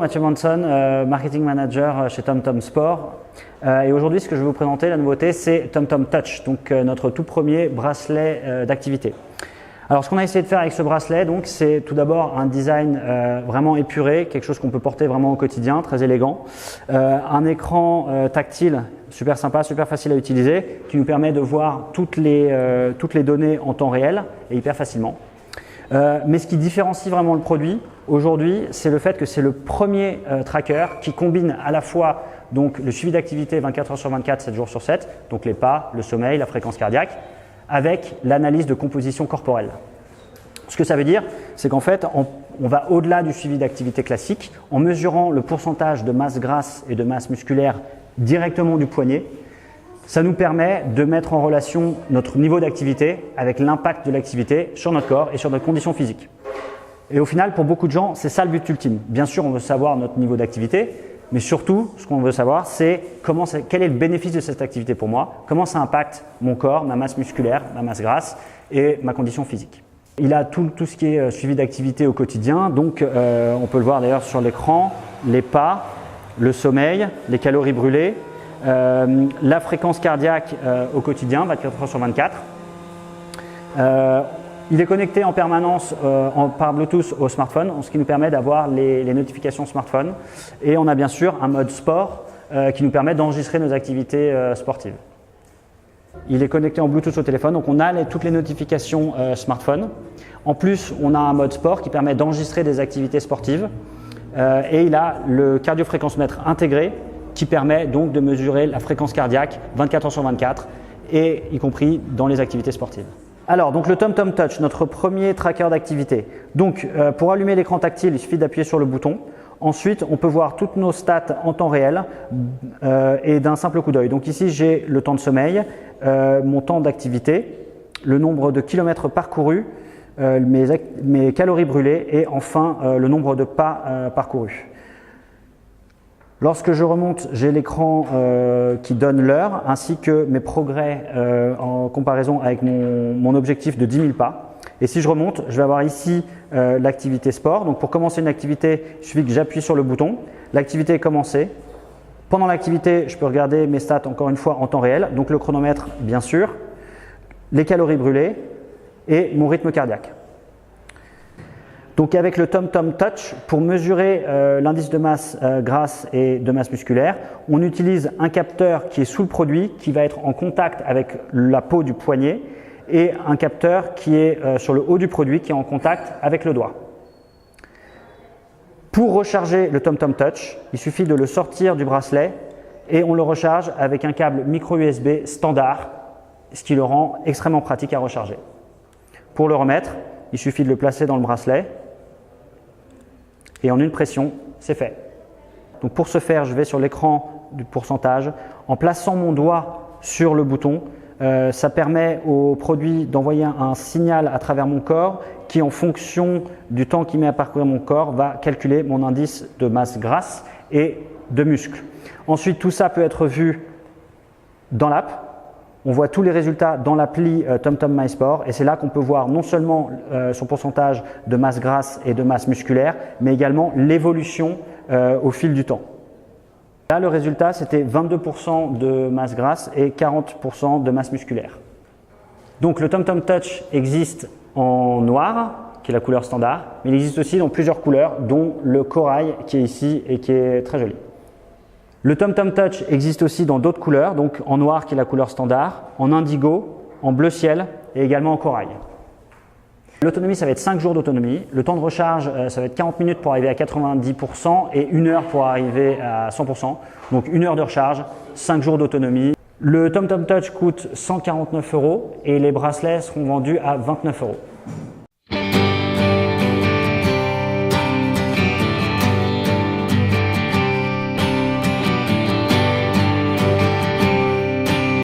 Mathieu Manson, Marketing Manager chez TomTom Sport. Et aujourd'hui, ce que je vais vous présenter, la nouveauté, c'est TomTom Touch, donc notre tout premier bracelet d'activité. Alors, ce qu'on a essayé de faire avec ce bracelet, c'est tout d'abord un design vraiment épuré, quelque chose qu'on peut porter vraiment au quotidien, très élégant. Un écran tactile, super sympa, super facile à utiliser, qui nous permet de voir toutes les données en temps réel et hyper facilement. Mais ce qui différencie vraiment le produit aujourd'hui, c'est le fait que c'est le premier tracker qui combine à la fois donc, le suivi d'activité 24 heures sur 24, 7 jours sur 7, donc les pas, le sommeil, la fréquence cardiaque, avec l'analyse de composition corporelle. Ce que ça veut dire, c'est qu'en fait, on va au-delà du suivi d'activité classique en mesurant le pourcentage de masse grasse et de masse musculaire directement du poignet. Ça nous permet de mettre en relation notre niveau d'activité avec l'impact de l'activité sur notre corps et sur notre condition physique. Et au final, pour beaucoup de gens, c'est ça le but ultime. Bien sûr, on veut savoir notre niveau d'activité, mais surtout, ce qu'on veut savoir, c'est quel est le bénéfice de cette activité pour moi, comment ça impacte mon corps, ma masse musculaire, ma masse grasse et ma condition physique. Il a tout ce qui est suivi d'activité au quotidien, donc on peut le voir d'ailleurs sur l'écran, les pas, le sommeil, les calories brûlées, la fréquence cardiaque au quotidien, 24 heures sur 24. Il est connecté en permanence par Bluetooth au smartphone, ce qui nous permet d'avoir les notifications smartphone. Et on a bien sûr un mode sport qui nous permet d'enregistrer nos activités sportives. Il est connecté en Bluetooth au téléphone, donc on a toutes les notifications smartphone. En plus, on a un mode sport qui permet d'enregistrer des activités sportives. Et il a le cardiofréquencemètre intégré qui permet donc de mesurer la fréquence cardiaque 24 heures sur 24, et y compris dans les activités sportives. Alors, donc le TomTom Touch, notre premier tracker d'activité. Donc, pour allumer l'écran tactile, il suffit d'appuyer sur le bouton. Ensuite, on peut voir toutes nos stats en temps réel et d'un simple coup d'œil. Donc ici, j'ai le temps de sommeil, mon temps d'activité, le nombre de kilomètres parcourus, mes calories brûlées et enfin le nombre de pas parcourus. Lorsque je remonte, j'ai l'écran qui donne l'heure ainsi que mes progrès en comparaison avec mon objectif de 10 000 pas. Et si je remonte, je vais avoir ici l'activité sport. Donc pour commencer une activité, il suffit que j'appuie sur le bouton. L'activité est commencée. Pendant l'activité, je peux regarder mes stats encore une fois en temps réel. Donc le chronomètre, bien sûr, les calories brûlées et mon rythme cardiaque. Donc avec le TomTom Touch, pour mesurer l'indice de masse grasse et de masse musculaire, on utilise un capteur qui est sous le produit, qui va être en contact avec la peau du poignet, et un capteur qui est sur le haut du produit, qui est en contact avec le doigt. Pour recharger le TomTom Touch, il suffit de le sortir du bracelet et on le recharge avec un câble micro USB standard, ce qui le rend extrêmement pratique à recharger. Pour le remettre, il suffit de le placer dans le bracelet. Et en une pression, c'est fait. Donc pour ce faire, je vais sur l'écran du pourcentage. En plaçant mon doigt sur le bouton, ça permet au produit d'envoyer un signal à travers mon corps qui, en fonction du temps qu'il met à parcourir mon corps, va calculer mon indice de masse grasse et de muscle. Ensuite, tout ça peut être vu dans l'app. On voit tous les résultats dans l'appli TomTom MySport et c'est là qu'on peut voir non seulement son pourcentage de masse grasse et de masse musculaire, mais également l'évolution au fil du temps. Là, le résultat, c'était 22% de masse grasse et 40% de masse musculaire. Donc le TomTom Touch existe en noir, qui est la couleur standard, mais il existe aussi dans plusieurs couleurs, dont le corail qui est ici et qui est très joli. Le TomTom Touch existe aussi dans d'autres couleurs, donc en noir qui est la couleur standard, en indigo, en bleu ciel et également en corail. L'autonomie, ça va être 5 jours d'autonomie. Le temps de recharge, ça va être 40 minutes pour arriver à 90% et 1 heure pour arriver à 100%. Donc 1 heure de recharge, 5 jours d'autonomie. Le TomTom Touch coûte 149 € et les bracelets seront vendus à 29 €.